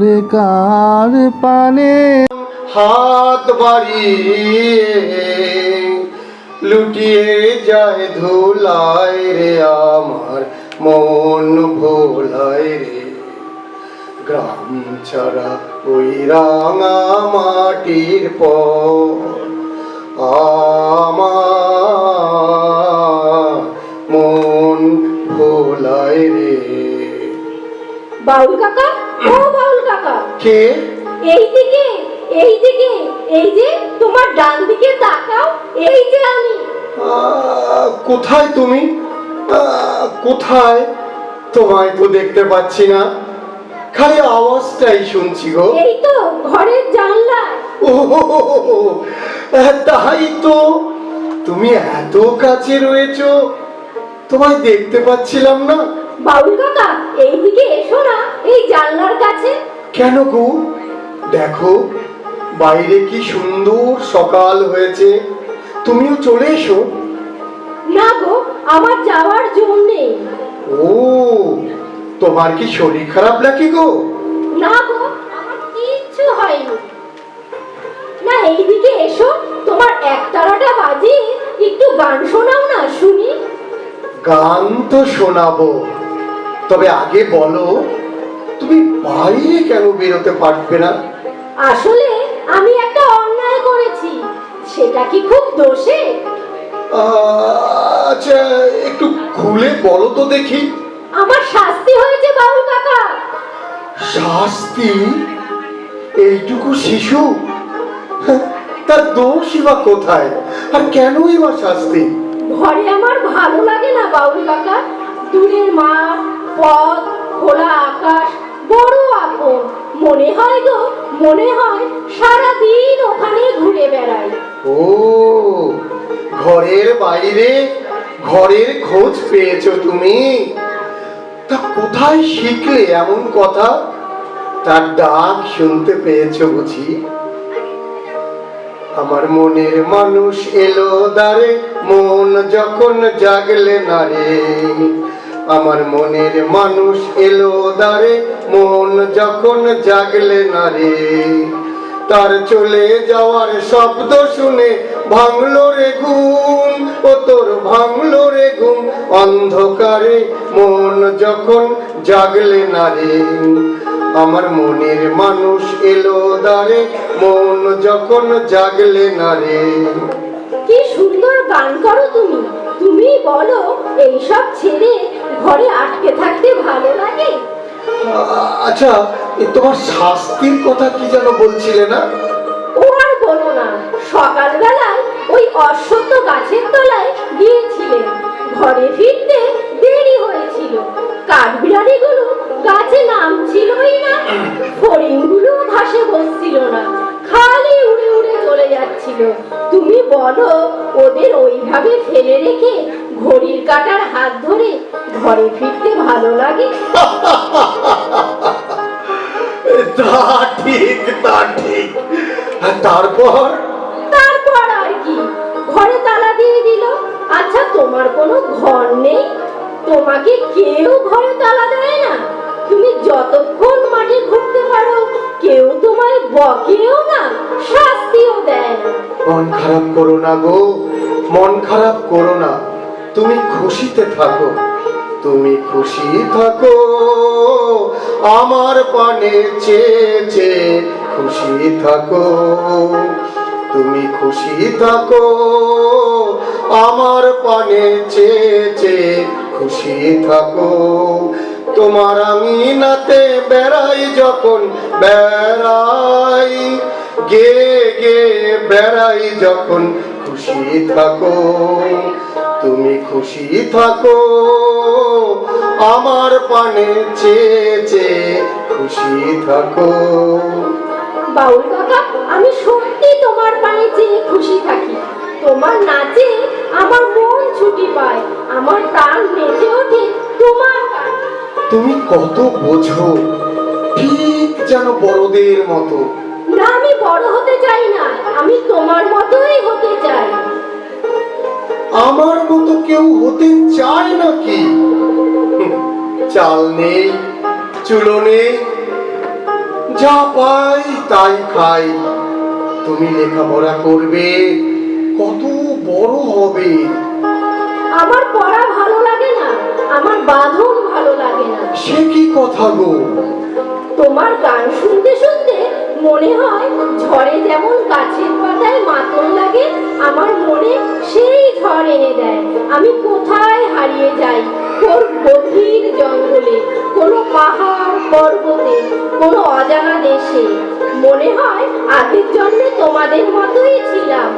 ওরে কার পানে হাত বাড়িয়ে লুটিয়ে যায় ধুলায় রে আমার মন ভোলায় রে। গ্রাম ছাড়া ওই রাঙা মাটির পর আমার মন ভোলায় রে। বাউল কাকা, ও বাউল কাকা, কে? এইদিকে এইদিকে, এই যে তোমার ডান দিকে তাকাও, এই যে আমি। কোথায় তুমি? কোথায়? তোমায় তো দেখতে পাচ্ছি না, খালি আওয়াজটাই শুনছি গো। এই তো ঘরের জানলা। ও তাই তো, তুমি এত কাছে রয়েছো, তোমায় দেখতে পাচ্ছিলাম না। বাউল কাকা, এইদিকে এসো না, এই জানলার কাছে। কেন গো? দেখো বাইরে কি সুন্দর সকাল হয়েছে, তুমিও চলে এসো। না গো, আমার যাওয়ার জোর নেই। ও, তোমার কি শরীর খারাপ নাকি গো? না গো, আমার কিচ্ছু হয়নি। না, এইদিকে এসো, তোমার একতারাটা বাজিয়ে একটু গান শোনাও না শুনি। গান তো শোনাবো, তবে আগে বলো তুমি বাইরে কেন বেরোতে পারবে না? আসলে আমি একটা অন্যায় করেছি, সেটা কি খুব দোষে? আচ্ছা, একটু খুলে বলো তো দেখি। আমার শাস্তি হয়েছে বাউল কাকা। শাস্তি? এইটুকু শিশু, তার দোষই বা কোথায়, আর কেনই বা শাস্তি? ঘরে আমার ভালো লাগে না বাউল কাকা। দূরের মাঠ, পথ, খোলা আকাশ বড় আপন মনে হয় গো, মনে হয় সারাদিন ওখানে ঘুরে বেড়াই। ও, ঘরের বাইরে ঘরের খোঁজ পেয়েছো তুমি? তা কোথায় শিখলে এমন কথা? তার ডাক শুনতে পেয়েছো বুঝি? আমার মনের মানুষ এলো দ্বারে, মন যখন জাগলে না রে। আমার মনের মানুষ এলো দ্বারে, মন যখন জাগলে না রে। তার চলে যাওয়ার শব্দ শুনে ভাঙলো রে ঘুম, ও তোর ভাঙলো রে ঘুম। অন্ধকারে মন যখন জাগলে না রে। আমার মনের মানুষ এলো দ্বারে, মন যখন জাগলে না রে। কি সুন্দর গান করো তুমি। তুমি বলো, এইসব ছেড়ে ঘরে আটকে থাকতে ভালো লাগে? আচ্ছা, তোমার শাস্তির কথা কি যেন বলছিলে না? ও আর বলো না, সকালবেলায় ওই অশ্বত্থ গাছের তলায় গিয়েছিলেন, ঘরে ফিরতে দেরি হয়েছিল। কাঠবিড়ালিগুলো গাছে নামছিলই না, ফড়িংগুলো ঘাসে বসছিল না, খালি উড়ে উড়ে চলে যাচ্ছিল। তুমি বলো, ওদের ওইভাবে ফেলে রেখে ঘড়ির কাঁটার হাত ধরে ঘরে ফিরতে ভালো লাগে? তা ঠিক, তা ঠিক। তারপর? তারপর আর কি, ঘরে তালা দিয়ে দিল। আচ্ছা, তোমার কোনো ঘর নেই? তোমাকে কেউ ঘরে তালা দেয় না? তুমি যতক্ষণ মাঠে ঘুরতে পারো কেউ তোমায় বকেও না, শাস্তিও দেয় না। মন খারাপ করো না গো, মন খারাপ করো না। তুমি খুশিতে থাকো, তুমি খুশি থাকো। আমার পানে চেয়ে চেয়ে খুশি থাকো, তুমি খুশি থাকো। আমার পানে চেয়ে চেয়ে খুশি থাকো। তোমার আঙিনাতে বেড়াই যখন, বেড়াই গে গে বেড়াই যখন, খুশি থাকো, তুমি খুশি থাকো। আমার পানে চেয়ে চেয়ে খুশি থাকো। বাউল কাকা, আমি সত্যি তোমার পানে চেয়ে খুশি থাকি। তোমার নাচে আমার মন ছুটি পায়, আমার প্রাণ নেচে ওঠে তোমার গানে। তুমি কত বোঝো, ঠিক যেন বড়দের মতো। না, আমি বড় হতে চাই না, আমি তোমার মতোই হতে চাই। আমার মতো কেউ হতে চায় নাকি? চাল নেই, চুলো নেই, যা পাই তাই খাই। তুমি লেখাপড়া করবে, কত বড় হবে। আমার পড়া ভালো লাগে না, আমার বাঁধন ভালো লাগে না। সে কি কথা গো? তোমার গান শুনতে শুনতে মনে হয় ঝড়ে যেমন গাছের পাতায় মাতন লাগে, আমার মনে সেই ঝড় এনে দেয়। আমি কোথায় হারিয়ে যাই, কোন গভীর জঙ্গলে, কোনো পাহাড় পর্বতে, কোনো অজানা দেশে। মনে হয় আগের জন্মে তোমাদের মতোই ছিলাম।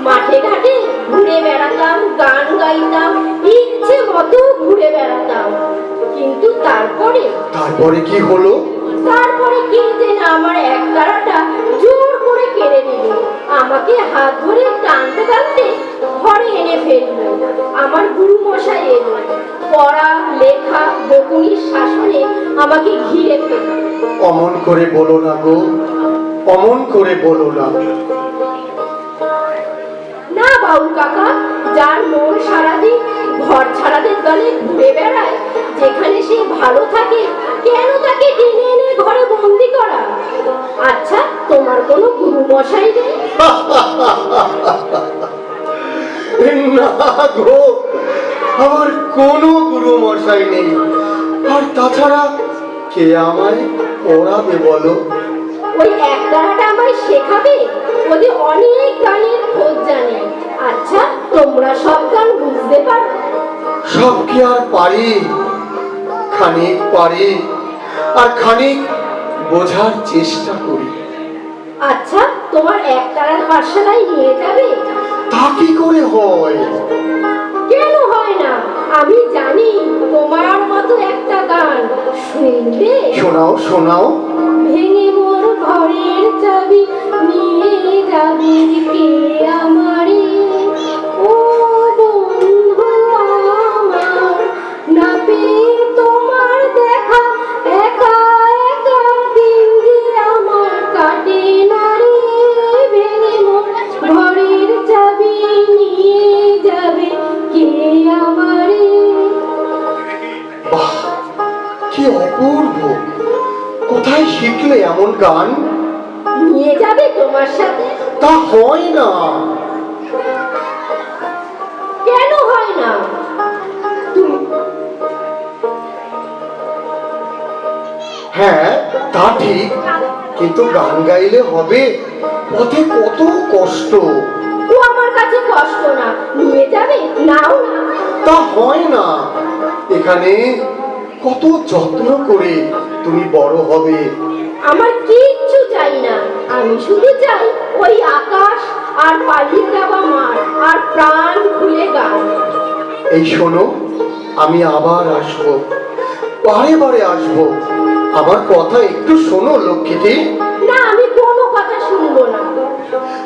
মাঠে ঘাটে ঘুরে বেড়াতাম, গান গাইতাম, ইচ্ছে মতো ঘুরে বেড়াতাম। কিন্তু তারপরে কি হলো? তারপরে কি যে না, আমার একতারাটা জোর করে কেড়ে নিল। আমাকে হাত ধরে টানতে টানতে ঘরে এনে ফেললো। আমার গুরু মশাই এলো, পড়া লেখা বকুনির শাসনে আমাকে ঘিরে ফেলল। অমন করে বলো না গো, অমন করে বলো না। না বাউল কাকা, যার মন সারাদিন ঘর ছাড়াদের দলে ঘুরে বেড়ায়, যেখানে সে ভালো থাকে, কেন তাকে টেনে এনে ঘরে বন্দি করা? আচ্ছা, তোমার কোনো গুরু মশাই নেই? না গো, আমার কোনো গুরু মশাই নেই। আর তাছাড়া কে আমায় পড়াবে বলো? ওই একতারাটা আমায় শেখাবে, ওদের অনেক গানের খোঁজ জানে। আচ্ছা, তোমরা সব গান বুঝতে পারো? সব কি আর পারি? খানিক পারি, আর খানিক বোঝার চেষ্টা করি। আচ্ছা, তোমার একতারার পাঠশালায় নিয়ে যাবে? তা কি করে হয়? কেন হয় না? আমি জানি তোমার মতো একটা গান, শুনবে? শোনাও শোনাও। ভেঙে মোর ঘরের চাবি নিয়ে যাবে কে আমারে, ও বন্ধু আমার, না পেয়ে তোমার দেখা একা একা দিন যে আমার কাটে না রে। ভেঙে মোর ঘরের চাবি নিয়ে যাবে কে আমারে। বাহ, কি অপূর্ব! কোথায় শিখলে এমন গান? নিয়ে যাবে তোমার সাথে? তা হয় না। কেন হয় না? হ্যাঁ, তা ঠিক, কিন্তু গান গাইলে হবে, পথে কত কষ্ট। ও আমার কাছে কষ্ট না, নিয়ে যাবে? নাও না। তা হয় না। এখানে কত যত্ন করে তুমি বড় হবে। আমার কিচ্ছু চাই না, আমি শুধু চাই ওই আকাশ আর পালিয়ে যাওয়া মাঠ আর প্রাণ খুলে গান। এই শোনো, আমি আবার আসবো, বারে বারে আসবো। আমার কথা একটু শোনো লক্ষ্মীটি। না, আমি কোনো কথা শুনবো না।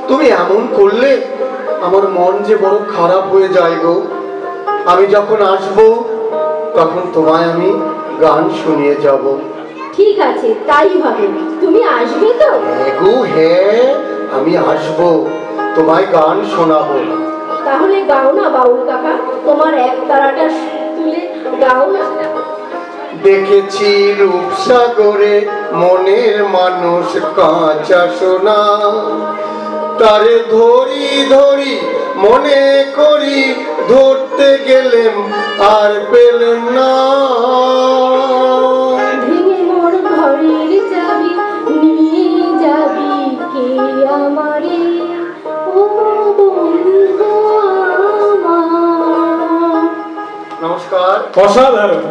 তুমি এমন করলে আমার মন যে বড় খারাপ হয়ে যায় গো। আমি যখন আসবো তখন তোমায় আমি গান শুনিয়ে যাব। ঠিক আছে, তাই হবে। তুমি আসবে তো? হ্যাঁ গো হ্যাঁ, আমি আসবো, তোমায় গান শোনাবো। তাহলে গাও না বাউল কাকা, তোমার একতারাটা তুলে গাও না। দেখেছি রূপসাগরে মনের মানুষ কাঁচা সোনা, তারে ধরি ধরি মনে করি, ধরতে গেলেম আর পেলেম না। ভেঙে মোর ঘরের চাবি নিয়ে যাবি কে আমারে, ও বন্ধু আমার। নমস্কার। অসাধারণ।